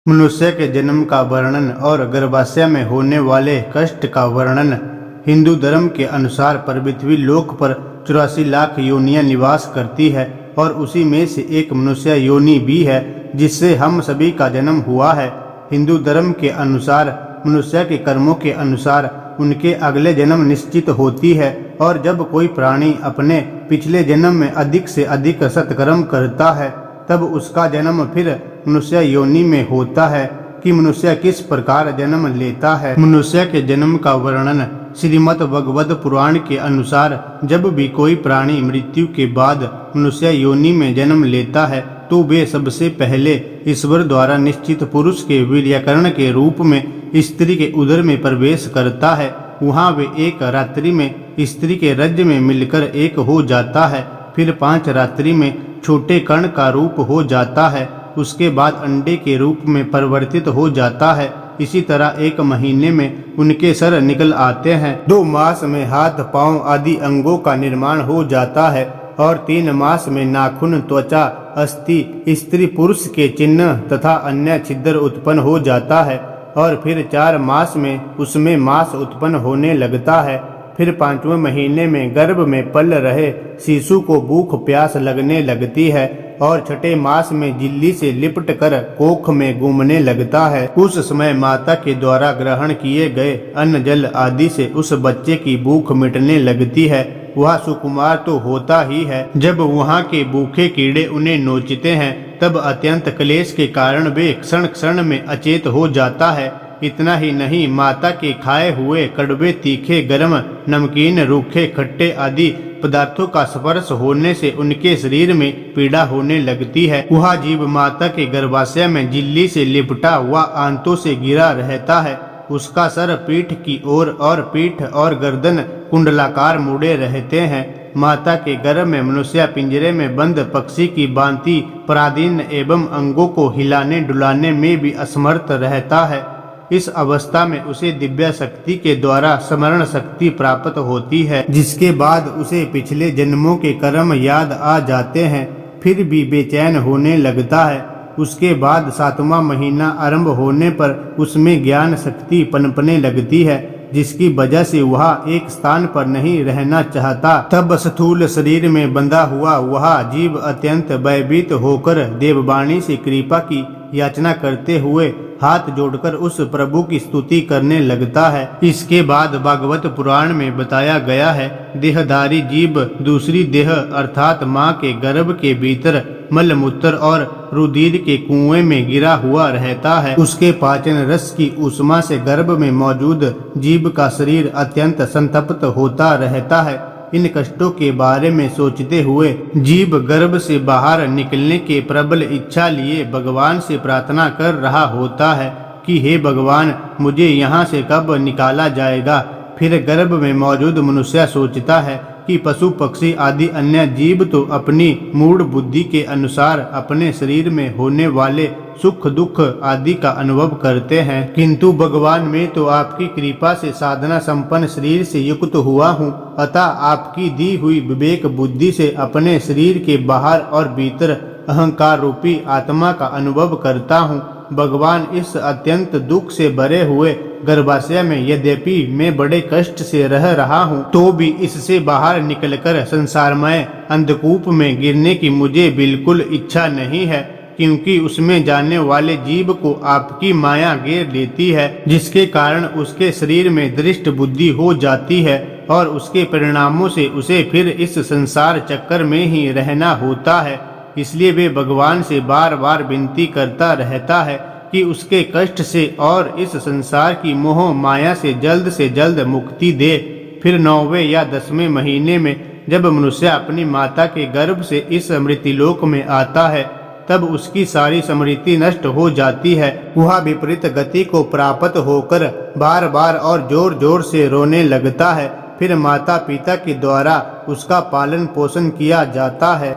मनुष्य के जन्म का वर्णन और गर्भाशय में होने वाले कष्ट का वर्णन। हिंदू धर्म के अनुसार पृथ्वी लोक पर 84 लाख योनियां निवास करती है और उसी में से एक मनुष्य योनि भी है जिससे हम सभी का जन्म हुआ है। हिंदू धर्म के अनुसार मनुष्य के कर्मों के अनुसार उनके अगले जन्म निश्चित होती है और जब कोई प्राणी अपने पिछले जन्म में अधिक से अधिक सत्कर्म करता है तब उसका जन्म फिर मनुष्य योनि में होता है। कि मनुष्य किस प्रकार जन्म लेता है। मनुष्य के जन्म का वर्णन श्रीमद् भगवत पुराण के अनुसार जब भी कोई प्राणी मृत्यु के बाद मनुष्य योनि में जन्म लेता है तो वे सबसे पहले ईश्वर द्वारा निश्चित पुरुष के वीर्यकरण के रूप में स्त्री के उदर में प्रवेश करता है। वहाँ वे एक रात्रि में स्त्री के रज्ज में मिलकर एक हो जाता है, फिर 5 रात्रि में छोटे कण का रूप हो जाता है, उसके बाद अंडे के रूप में परिवर्तित हो जाता है। इसी तरह 1 महीने में उनके सर निकल आते हैं, 2 मास में हाथ पांव आदि अंगों का निर्माण हो जाता है और 3 मास में नाखून त्वचा अस्थि स्त्री पुरुष के चिन्ह तथा अन्य छिद्र उत्पन्न हो जाता है और फिर 4 मास में उसमें मांस उत्पन्न होने लगता है। फिर 5वें महीने में गर्भ में पल रहे शिशु को भूख प्यास लगने लगती है और 6ठे मास में झिल्ली से लिपट कर कोख में घूमने लगता है। उस समय माता के द्वारा ग्रहण किए गए अन्न जल आदि से उस बच्चे की भूख मिटने लगती है। वह सुकुमार तो होता ही है। जब वहाँ के भूखे कीड़े उन्हें नोचते हैं तब अत्यंत क्लेश के कारण वे क्षण क्षण में अचेत हो जाता है। इतना ही नहीं, माता के खाए हुए कड़वे तीखे गर्म नमकीन रूखे खट्टे आदि पदार्थों का स्पर्श होने से उनके शरीर में पीड़ा होने लगती है। वह जीव माता के गर्भाशय में झिल्ली से लिपटा हुआ आंतों से गिरा रहता है। उसका सर पीठ की ओर और पीठ और गर्दन कुंडलाकार मुड़े रहते हैं। माता के गर्भ में मनुष्य पिंजरे में बंद पक्षी की भांति पराधीन एवं अंगों को हिलाने डुलाने में भी असमर्थ रहता है। इस अवस्था में उसे दिव्य शक्ति के द्वारा स्मरण शक्ति प्राप्त होती है, जिसके बाद उसे पिछले जन्मों के कर्म याद आ जाते हैं। फिर भी बेचैन होने लगता है। उसके बाद 7वां महीना आरंभ होने पर उसमें ज्ञान शक्ति पनपने लगती है, जिसकी वजह से वह एक स्थान पर नहीं रहना चाहता। तब स्थूल शरीर में बंधा हुआ वह जीव अत्यंत भयभीत होकर देववाणी से कृपा की याचना करते हुए हाथ जोड़कर उस प्रभु की स्तुति करने लगता है। इसके बाद भागवत पुराण में बताया गया है, देहधारी जीव दूसरी देह अर्थात माँ के गर्भ के भीतर मलमूत्र और रुधिर के कुएं में गिरा हुआ रहता है। उसके पाचन रस की ऊष्मा से गर्भ में मौजूद जीव का शरीर अत्यंत संतप्त होता रहता है। इन कष्टों के बारे में सोचते हुए जीव गर्भ से बाहर निकलने के प्रबल इच्छा लिए भगवान से प्रार्थना कर रहा होता है कि हे भगवान, मुझे यहाँ से कब निकाला जाएगा। फिर गर्भ में मौजूद मनुष्य सोचता है कि पशु पक्षी आदि अन्य जीव तो अपनी मूढ़ बुद्धि के अनुसार अपने शरीर में होने वाले सुख दुख आदि का अनुभव करते हैं, किंतु भगवान मैं तो आपकी कृपा से साधना संपन्न शरीर से युक्त हुआ हूँ, अतः आपकी दी हुई विवेक बुद्धि से अपने शरीर के बाहर और भीतर अहंकार रूपी आत्मा का अनुभव करता हूँ। भगवान, इस अत्यंत दुख से भरे हुए गर्भाशय में यद्यपि मैं बड़े कष्ट से रह रहा हूँ तो भी इससे बाहर निकलकर संसारमय अंधकूप में गिरने की मुझे बिल्कुल इच्छा नहीं है, क्योंकि उसमें जाने वाले जीव को आपकी माया घेर लेती है, जिसके कारण उसके शरीर में दृष्ट बुद्धि हो जाती है और उसके परिणामों से उसे फिर इस संसार चक्कर में ही रहना होता है। इसलिए वे भगवान से बार बार विनती करता रहता है कि उसके कष्ट से और इस संसार की मोह माया से जल्द मुक्ति दे। फिर 9वें या 10वें महीने में जब मनुष्य अपनी माता के गर्भ से इस मृत्युलोक में आता है तब उसकी सारी स्मृति नष्ट हो जाती है। वह विपरीत गति को प्राप्त होकर बार बार और जोर जोर से रोने लगता है। फिर माता पिता के द्वारा उसका पालन पोषण किया जाता है।